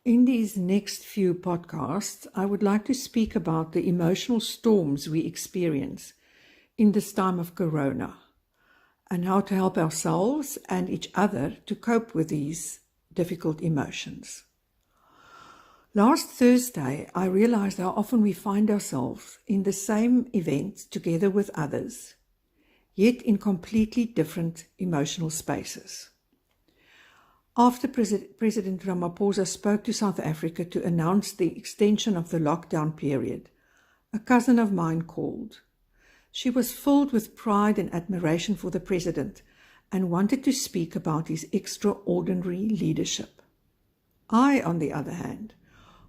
In these next few podcasts, I would like to speak about the emotional storms we experience in this time of Corona and how to help ourselves and each other to cope with these difficult emotions. Last Thursday, I realized how often we find ourselves in the same event together with others, yet in completely different emotional spaces. After President Ramaphosa spoke to South Africa to announce the extension of the lockdown period, a cousin of mine called. She was filled with pride and admiration for the president and wanted to speak about his extraordinary leadership. I, on the other hand,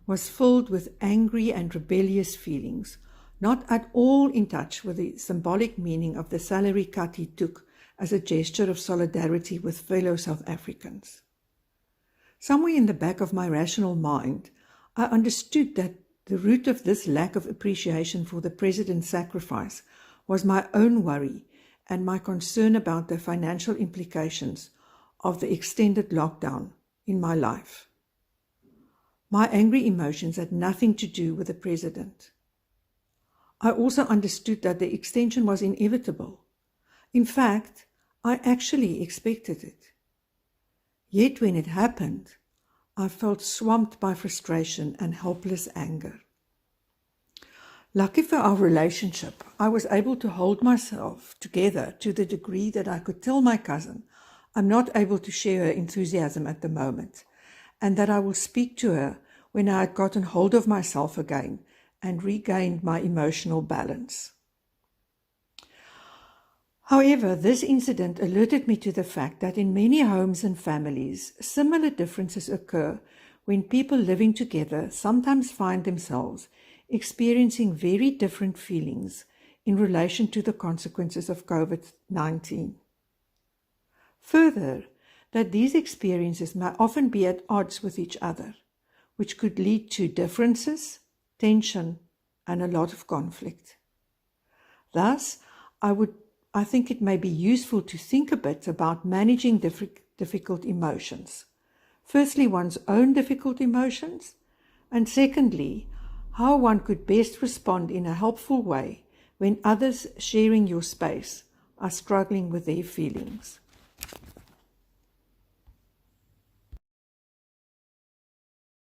was filled with angry and rebellious feelings, not at all in touch with the symbolic meaning of the salary cut he took as a gesture of solidarity with fellow South Africans. Somewhere in the back of my rational mind, I understood that the root of this lack of appreciation for the president's sacrifice was my own worry and my concern about the financial implications of the extended lockdown in my life. My angry emotions had nothing to do with the president. I also understood that the extension was inevitable. In fact, I actually expected it. Yet when it happened, I felt swamped by frustration and helpless anger. Lucky for our relationship, I was able to hold myself together to the degree that I could tell my cousin I'm not able to share her enthusiasm at the moment, and that I will speak to her when I had gotten hold of myself again and regained my emotional balance. However, this incident alerted me to the fact that in many homes and families, similar differences occur when people living together sometimes find themselves experiencing very different feelings in relation to the consequences of COVID-19. Further, that these experiences may often be at odds with each other, which could lead to differences, tension, and a lot of conflict. Thus, I think it may be useful to think a bit about managing difficult emotions. Firstly, one's own difficult emotions, and secondly, how one could best respond in a helpful way when others sharing your space are struggling with their feelings.